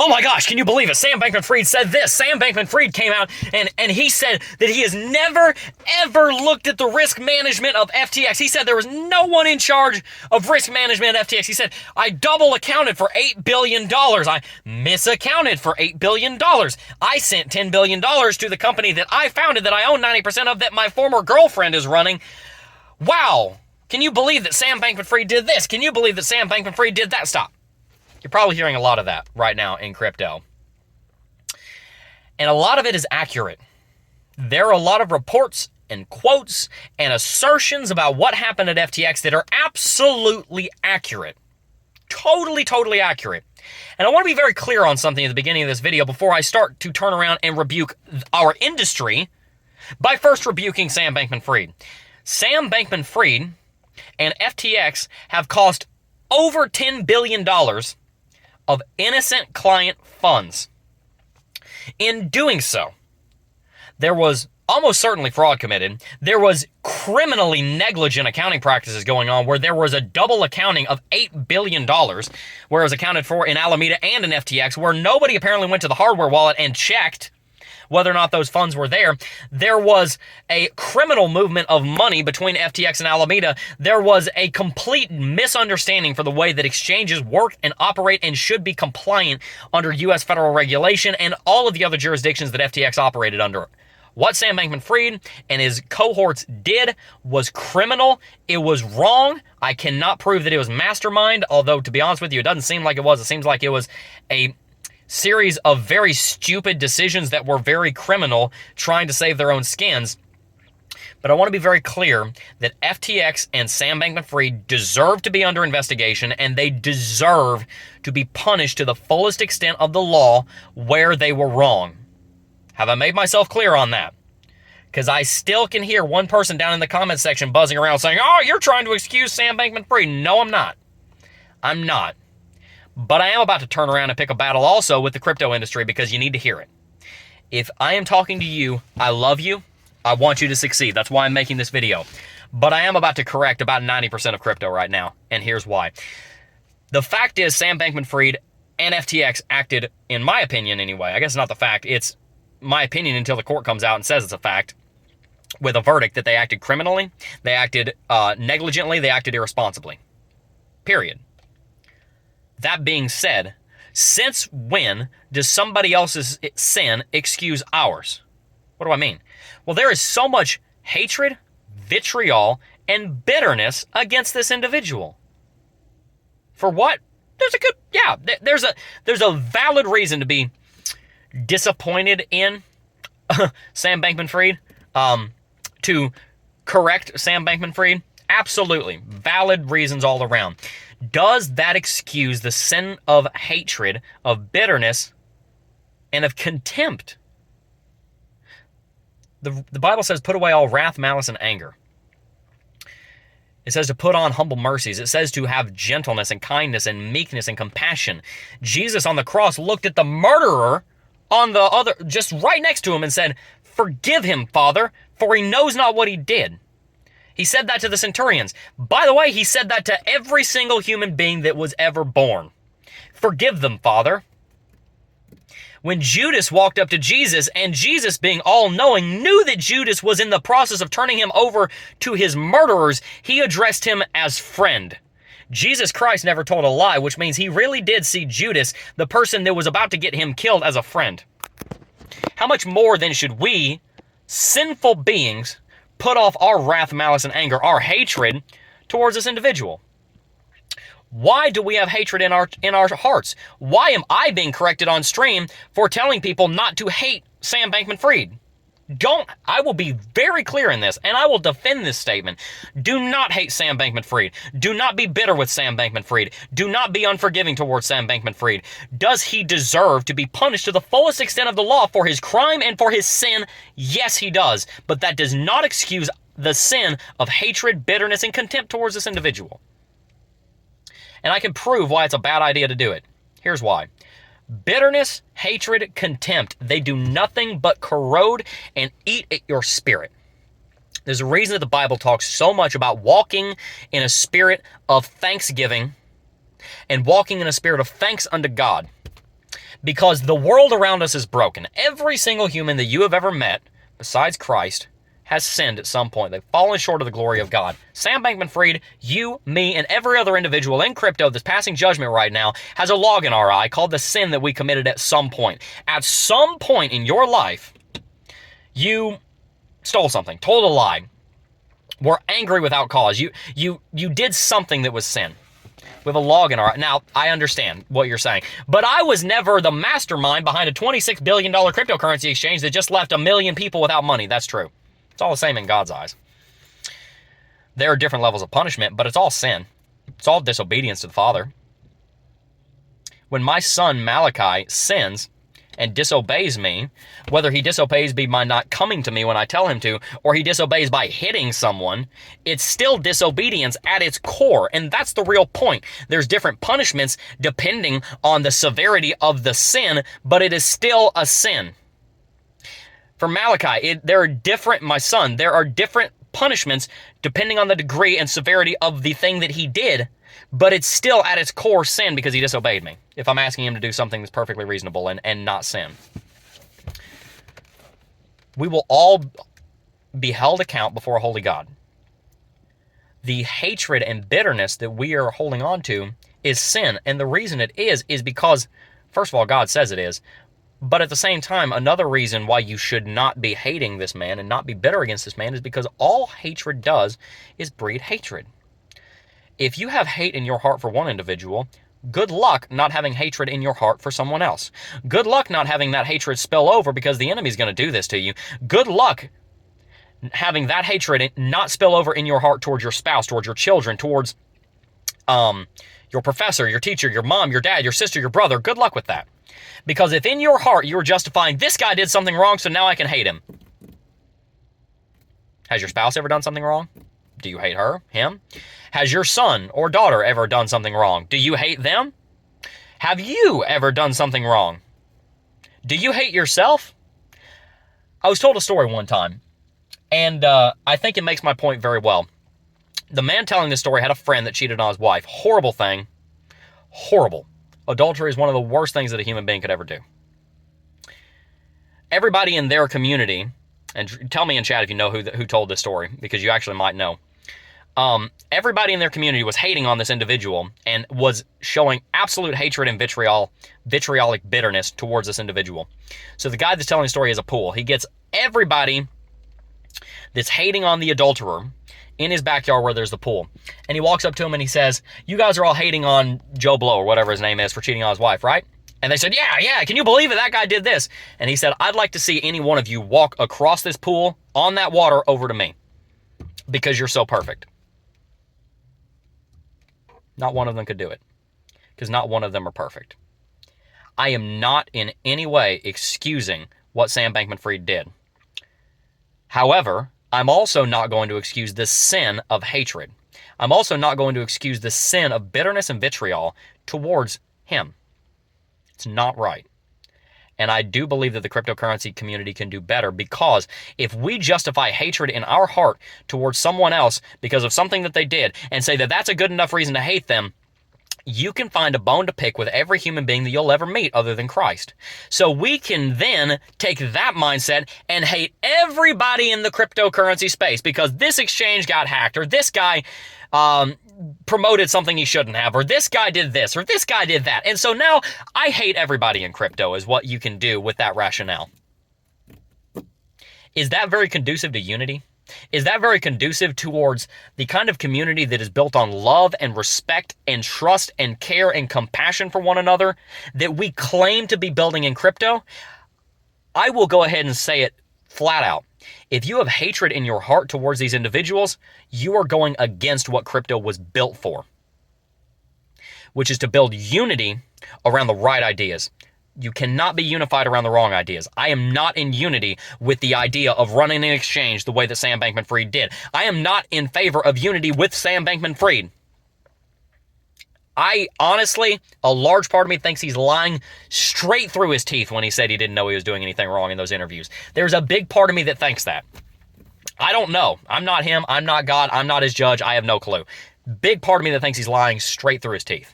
Oh my gosh, can you believe it? Sam Bankman-Fried said this. Sam Bankman-Fried came out and he said that he has never, ever looked at the risk management of FTX. He said there was no one in charge of risk management at FTX. He said, I double accounted for $8 billion. I misaccounted for $8 billion. I sent $10 billion to the company that I founded, that I own 90% of, that my former girlfriend is running. Wow. Can you believe that Sam Bankman-Fried did this? Can you believe that Sam Bankman-Fried did that? Stop. You're probably hearing a lot of that right now in crypto. And a lot of it is accurate. There are a lot of reports and quotes and assertions about what happened at FTX that are absolutely accurate. Totally accurate. And I want to be very clear on something at the beginning of this video before I start to turn around and rebuke our industry by first rebuking Sam Bankman-Fried. Sam Bankman-Fried and FTX have cost over $10 billion of innocent client funds. In doing so, there was almost certainly fraud committed. There was criminally negligent accounting practices going on where there was a double accounting of $8 billion where it was accounted for in Alameda and in FTX, where nobody apparently went to the hardware wallet and checked whether or not those funds were there. There was a criminal movement of money between FTX and Alameda. There was a complete misunderstanding for the way that exchanges work and operate and should be compliant under U.S. federal regulation and all of the other jurisdictions that FTX operated under. What Sam Bankman-Fried and his cohorts did was criminal. It was wrong. I cannot prove that it was mastermind, although to be honest with you, it doesn't seem like it was. It seems like it was a series of very stupid decisions that were very criminal, trying to save their own skins. But I want to be very clear that FTX and Sam Bankman-Fried deserve to be under investigation, and they deserve to be punished to the fullest extent of the law where they were wrong. Have I made myself clear on that? Because I still can hear one person down in the comment section buzzing around saying, oh, you're trying to excuse Sam Bankman-Fried. No, I'm not. I'm not. But I am about to turn around and pick a battle also with the crypto industry because you need to hear it. If I am talking to you, I love you. I want you to succeed. That's why I'm making this video. But I am about to correct about 90% of crypto right now, and here's why. The fact is Sam Bankman-Fried and FTX acted, in my opinion anyway, I guess it's not the fact, it's my opinion until the court comes out and says it's a fact, with a verdict that they acted criminally, they acted negligently, they acted irresponsibly. Period. That being said, since when does somebody else's sin excuse ours? What do I mean? Well, there is so much hatred, vitriol, and bitterness against this individual. For what? There's a valid reason to be disappointed in Sam Bankman-Fried, to correct Sam Bankman-Fried. Absolutely. Valid reasons all around. Does that excuse the sin of hatred, of bitterness, and of contempt? The Bible says, put away all wrath, malice, and anger. It says to put on humble mercies. It says to have gentleness and kindness and meekness and compassion. Jesus on the cross looked at the murderer on the other, just right next to him, and said, forgive him, Father, for he knows not what he did. He said that to the centurions. By the way, he said that to every single human being that was ever born. Forgive them, Father. When Judas walked up to Jesus, and Jesus, being all-knowing, knew that Judas was in the process of turning him over to his murderers, he addressed him as friend. Jesus Christ never told a lie, which means he really did see Judas, the person that was about to get him killed, as a friend. How much more then should we, sinful beings, put off our wrath, malice, and anger, our hatred towards this individual? Why do we have hatred in our hearts? Why am I being corrected on stream for telling people not to hate Sam Bankman-Fried? I will be very clear in this, and I will defend this statement. Do not hate Sam Bankman-Fried. Do not be bitter with Sam Bankman-Fried. Do not be unforgiving towards Sam Bankman-Fried. Does he deserve to be punished to the fullest extent of the law for his crime and for his sin? Yes, he does. But that does not excuse the sin of hatred, bitterness, and contempt towards this individual. And I can prove why it's a bad idea to do it. Here's why. Bitterness, hatred, contempt, they do nothing but corrode and eat at your spirit. There's a reason that the Bible talks so much about walking in a spirit of thanksgiving and walking in a spirit of thanks unto God. Because the world around us is broken. Every single human that you have ever met, besides Christ, has sinned at some point. They've fallen short of the glory of God. Sam Bankman-Fried, you, me, and every other individual in crypto that's passing judgment right now has a log in our eye called the sin that we committed at some point. At some point in your life, you stole something, told a lie, were angry without cause. You did something that was sin. We have a log in our eye. Now, I understand what you're saying, but I was never the mastermind behind a $26 billion cryptocurrency exchange that just left 1 million people without money. That's true. It's all the same in God's eyes. There are different levels of punishment, but it's all sin. It's all disobedience to the Father. When my son Malachi sins and disobeys me, whether he disobeys by not coming to me when I tell him to, or he disobeys by hitting someone, it's still disobedience at its core, and that's the real point. There's different punishments depending on the severity of the sin, but it is still a sin. For Malachi, there are different punishments depending on the degree and severity of the thing that he did, but it's still at its core sin because he disobeyed me, if I'm asking him to do something that's perfectly reasonable and not sin. We will all be held account before a holy God. The hatred and bitterness that we are holding on to is sin, and the reason it is because, first of all, God says it is, but at the same time, another reason why you should not be hating this man and not be bitter against this man is because all hatred does is breed hatred. If you have hate in your heart for one individual, good luck not having hatred in your heart for someone else. Good luck not having that hatred spill over because the enemy's going to do this to you. Good luck having that hatred not spill over in your heart towards your spouse, towards your children, towards your professor, your teacher, your mom, your dad, your sister, your brother. Good luck with that. Because if in your heart you're justifying, this guy did something wrong, so now I can hate him. Has your spouse ever done something wrong? Do you hate her, him? Has your son or daughter ever done something wrong? Do you hate them? Have you ever done something wrong? Do you hate yourself? I was told a story one time, and I think it makes my point very well. The man telling this story had a friend that cheated on his wife. Horrible thing. Horrible. Adultery is one of the worst things that a human being could ever do. Everybody in their community, and tell me in chat if you know who told this story, because you actually might know. Everybody in their community was hating on this individual and was showing absolute hatred and vitriolic bitterness towards this individual. So the guy that's telling the story has a pool. He gets everybody that's hating on the adulterer in his backyard where there's the pool. And he walks up to him and he says, "You guys are all hating on Joe Blow," or whatever his name is, for cheating on his wife, right? And they said, yeah, can you believe it? That guy did this. And he said, "I'd like to see any one of you walk across this pool on that water over to me because you're so perfect." Not one of them could do it because not one of them are perfect. I am not in any way excusing what Sam Bankman-Fried did. However, I'm also not going to excuse the sin of hatred. I'm also not going to excuse the sin of bitterness and vitriol towards him. It's not right. And I do believe that the cryptocurrency community can do better, because if we justify hatred in our heart towards someone else because of something that they did and say that that's a good enough reason to hate them, you can find a bone to pick with every human being that you'll ever meet other than Christ. So we can then take that mindset and hate everybody in the cryptocurrency space because this exchange got hacked, or this guy promoted something he shouldn't have, or this guy did this, or this guy did that. And so now I hate everybody in crypto is what you can do with that rationale. Is that very conducive to unity? Is that very conducive towards the kind of community that is built on love and respect and trust and care and compassion for one another that we claim to be building in crypto? I will go ahead and say it flat out. If you have hatred in your heart towards these individuals, you are going against what crypto was built for, which is to build unity around the right ideas. You cannot be unified around the wrong ideas. I am not in unity with the idea of running an exchange the way that Sam Bankman-Fried did. I am not in favor of unity with Sam Bankman-Fried. I honestly, a large part of me thinks he's lying straight through his teeth when he said he didn't know he was doing anything wrong in those interviews. There's a big part of me that thinks that. I don't know. I'm not him. I'm not God. I'm not his judge. I have no clue. Big part of me that thinks he's lying straight through his teeth.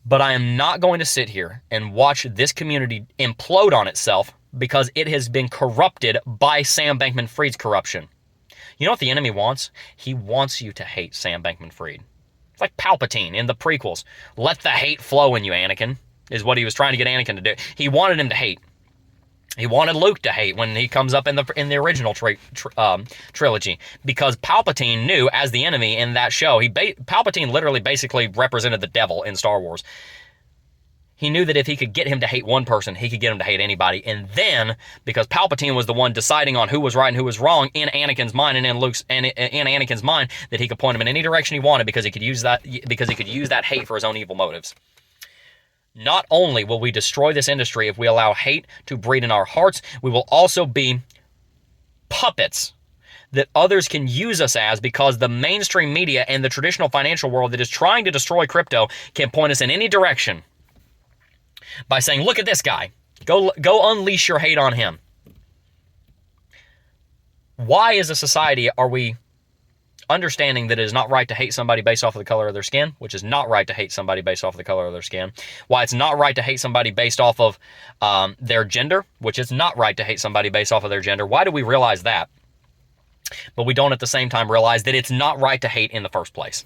But I am not going to sit here and watch this community implode on itself because it has been corrupted by Sam Bankman-Fried's corruption. You know what the enemy wants? He wants you to hate Sam Bankman-Fried. It's like Palpatine in the prequels. Let the hate flow in you, Anakin, is what he was trying to get Anakin to do. He wanted him to hate. He wanted Luke to hate when he comes up in the original trilogy, because Palpatine knew, as the enemy in that show, Palpatine literally basically represented the devil in Star Wars. He knew that if he could get him to hate one person, he could get him to hate anybody. And then, because Palpatine was the one deciding on who was right and who was wrong in Anakin's mind and in Anakin's mind, that he could point him in any direction he wanted because he could use that hate for his own evil motives. Not only will we destroy this industry if we allow hate to breed in our hearts, we will also be puppets that others can use us as, because the mainstream media and the traditional financial world that is trying to destroy crypto can point us in any direction by saying, look at this guy. Go unleash your hate on him. Why as a society are we understanding that it is not right to hate somebody based off of the color of their skin, which is not right to hate somebody based off of the color of their skin, why it's not right to hate somebody based off of their gender, which is not right to hate somebody based off of their gender? Why do we realize that? But we don't at the same time realize that it's not right to hate in the first place.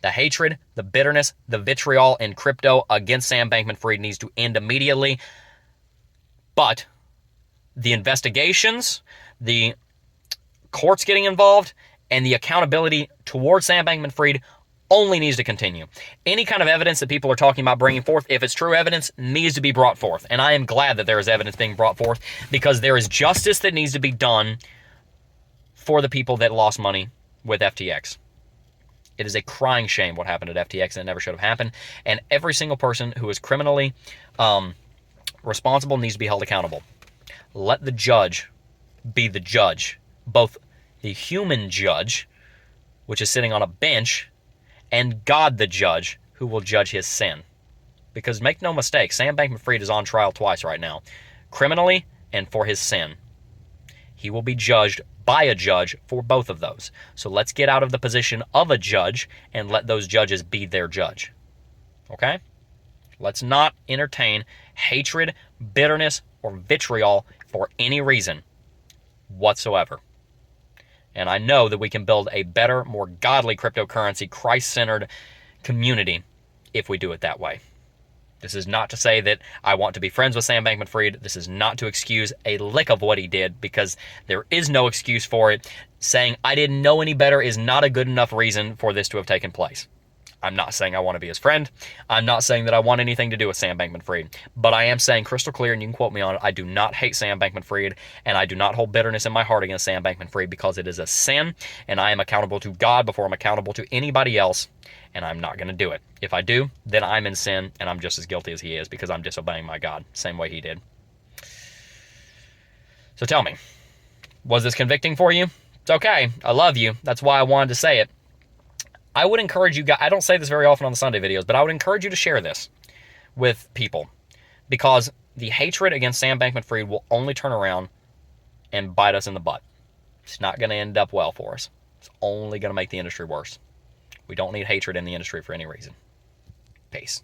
The hatred, the bitterness, the vitriol in crypto against Sam Bankman-Fried needs to end immediately. But the investigations, the courts getting involved, and the accountability towards Sam Bankman-Fried only needs to continue. Any kind of evidence that people are talking about bringing forth, if it's true evidence, needs to be brought forth. And I am glad that there is evidence being brought forth, because there is justice that needs to be done for the people that lost money with FTX. It is a crying shame what happened at FTX, and it never should have happened. And every single person who is criminally responsible needs to be held accountable. Let the judge be the judge, both the human judge, which is sitting on a bench, and God the judge, who will judge his sin. Because make no mistake, Sam Bankman-Fried is on trial twice right now, criminally and for his sin. He will be judged by a judge for both of those. So let's get out of the position of a judge and let those judges be their judge. Okay? Let's not entertain hatred, bitterness, or vitriol for any reason whatsoever. And I know that we can build a better, more godly cryptocurrency, Christ-centered community if we do it that way. This is not to say that I want to be friends with Sam Bankman-Fried. This is not to excuse a lick of what he did, because there is no excuse for it. Saying I didn't know any better is not a good enough reason for this to have taken place. I'm not saying I want to be his friend. I'm not saying that I want anything to do with Sam Bankman-Fried. But I am saying crystal clear, and you can quote me on it, I do not hate Sam Bankman-Fried, and I do not hold bitterness in my heart against Sam Bankman-Fried, because it is a sin, and I am accountable to God before I'm accountable to anybody else, and I'm not going to do it. If I do, then I'm in sin, and I'm just as guilty as he is, because I'm disobeying my God, same way he did. So tell me, was this convicting for you? It's okay. I love you. That's why I wanted to say it. I would encourage you guys, I don't say this very often on the Sunday videos, but I would encourage you to share this with people, because the hatred against Sam Bankman-Fried will only turn around and bite us in the butt. It's not going to end up well for us. It's only going to make the industry worse. We don't need hatred in the industry for any reason. Peace.